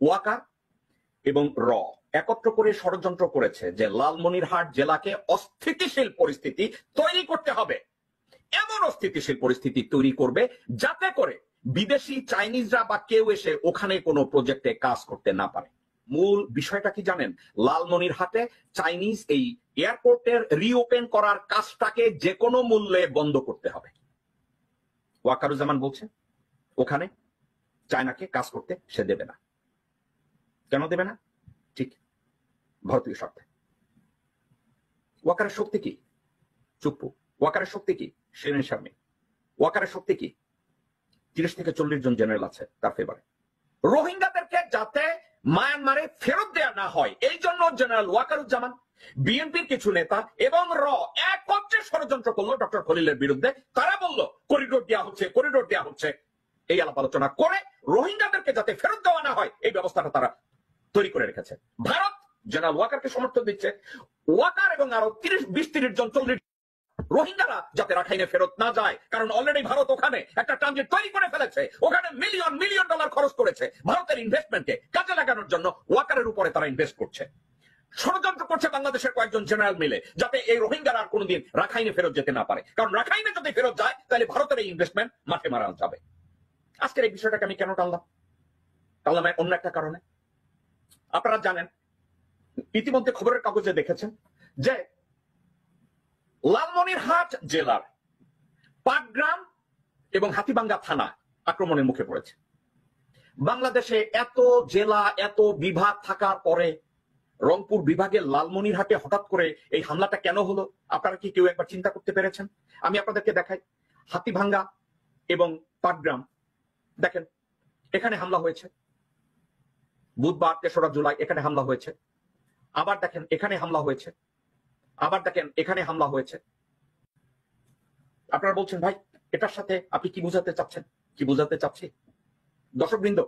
ওয়াকার এবং র একত্র করে ষড়যন্ত্র করেছে যে লালমনিরহাট জেলাকে অস্থিতিশীল পরিস্থিতি তৈরি করতে হবে। এমন অস্থিতিশীল পরিস্থিতি তৈরি করবে যাতে করে বিদেশি চাইনিজরা বা কেউ এসে ওখানে কোনো প্রজেক্টে কাজ করতে না পারে। মূল বিষয়টা কি জানেন? লালমনিরহাটে চাইনিজ এই এয়ারপোর্টের রিওপেন করার কাজটাকে যে কোনো মূল্যে বন্ধ করতে হবে। ওয়াকারুজ্জামান বলছে ওখানে চায়নাকে কাজ করতে সে দেবে না। কেন দেবে না? ঠিক ভারতীয় স্বার্থে। ওয়াকারের শক্তি কি? চুপ্পু। ওয়াকারের শক্তি কি? শিরিন শারমিন। ওয়াকারের শক্তি কি? 30 থেকে 40 জন জেনারেল আছে তার ফেভারে। রোহিঙ্গাদেরকে যাতে মায়ানমারে ফেরত দেয়া না হয় এই জন্য জেনারেল ওয়াকারুজ্জামান, বিএনপির কিছু নেতা এবং র একত্রে ষড়যন্ত্র করলো ডক্টর খলিলের বিরুদ্ধে। তারা বলল করিডোর দেওয়া হচ্ছে, করিডোর দেওয়া হচ্ছে। এই আলাপ আলোচনা করে রোহিঙ্গাদেরকে যাতে ফেরত দেওয়া না হয় এই ব্যবস্থাটা তারা তৈরি করে রেখেছে। ভারত জেনারেল ওয়াকারকে সমর্থন দিচ্ছে। ওয়াকার এবং আরো 30-20-30 জন 40 রোহিঙ্গারা যাতে রাখাইনে ফেরত না যায়, কারণ অলরেডি ভারত ওখানে একটা ট্রানজিট তৈরি করে ফেলেছে। ওখানে মিলিয়ন মিলিয়ন ডলার খরচ করেছে ভারতের ইনভেস্টমেন্টকে কাজে লাগানোর জন্য। ওয়াকারের উপরে তারা ইনভেস্ট করছে। ষড়যন্ত্র করছে বাংলাদেশের কয়েকজন জেনারেল মিলে যাতে এই রোহিঙ্গারা আর কোনোদিন রাখাইনে ফেরত যেতে না পারে, কারণ রাখাইনে যদি ফেরত যায় তাহলে ভারতের এই ইনভেস্টমেন্ট মাঠে মারা যাবে। আজকের এই বিষয়টাকে আমি কেন টানলাম অন্য একটা কারণে। আপনারা জানেন, ইতিমধ্যে খবরের কাগজে দেখেছেন যে লালমনিরহাট জেলার পাটগ্রাম এবং হাতীবাঙ্গা থানা আক্রমণের মুখে পড়েছে। বাংলাদেশে এত জেলা এত বিভাগ থাকার পরে রংপুর বিভাগের লালমনিরহাটে হঠাৎ করে এই হামলাটা কেন হলো? আপনারা কি কেউ একবার চিন্তা করতে পেরেছেন? আমি আপনাদেরকে দেখাই। হাতীভাঙ্গা এবং পাটগ্রাম দেখেন, এখানে হামলা হয়েছে বুধবার 3রা জুলাই। এখানে হামলা হয়েছে। আবার দেখেন এখানে হামলা হয়েছে। আবার দেখেন এখানে হামলা হয়েছে। আপনারা বলছেন ভাই এটার সাথে আপনি কি বুঝাতে চাচ্ছেন? কি বুঝাতে চাচ্ছি দর্শকবৃন্দ,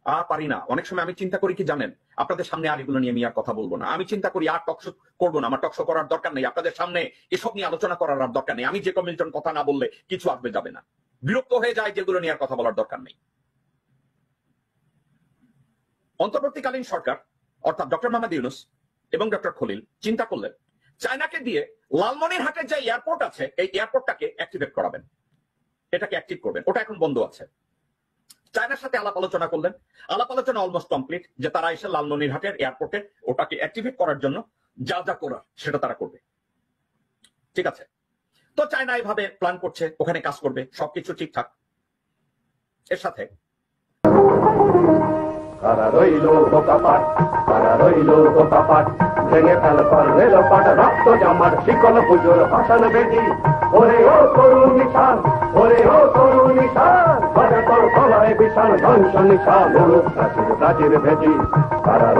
আর পারি না। অনেক সময় আমি চিন্তা করি কি জানেন, আপনাদের সামনে আর এগুলো নিয়ে আমি আর কথা বলবো না। আমি চিন্তা করি আর টকশো করবো না। আমার টকশো করার দরকার নেই। আপনাদের সামনে এসব নিয়ে আলোচনা করার আর দরকার নেই। আমি যে কমিশন কথা না বললে কিছু আসবে যাবে না। বিরক্ত হয়ে যায়, যেগুলো নিয়ে আর কথা বলার দরকার নেই। অন্তর্বর্তীকালীন সরকার অর্থাৎ ডক্টর মোহাম্মদ ইউনূস এবং ডক্টর খলিল চিন্তা করলেন চায়নাকে দিয়ে লালমনিরহাটের যে এয়ারপোর্ট আছে এই এয়ারপোর্টটাকে অ্যাক্টিভেট করাবেন, এটাকে অ্যাক্টিভ করবেন। ওটা এখন বন্ধ আছে। চায়নার সাথে আলাপ আলোচনা করলেন। আলাপ আলোচনা অলমোস্ট কমপ্লিট, যে তারা এসে লালমনিরহাটের এয়ারপোর্টে ওটাকে অ্যাক্টিভেট করার জন্য যা যা করার সেটা তারা করবে। ঠিক আছে, তো চায়না এইভাবে প্ল্যান করছে, ওখানে কাজ করবে, সবকিছু ঠিকঠাক। এর সাথে কারা রইল বোকাপাট, কারা রইল বোকাপাট, ভেঙে ফেল কর রেলপাট, রক্ত জামার শিকল পুজোর ভাষণ বেদি। ওরে ও তরুণ নিশান, ওরে ও তরুণ নিশান, তোর গলায় বিশাল ধ্বংস নিশান, প্রাচীর প্রাচীর ভেদি। কারা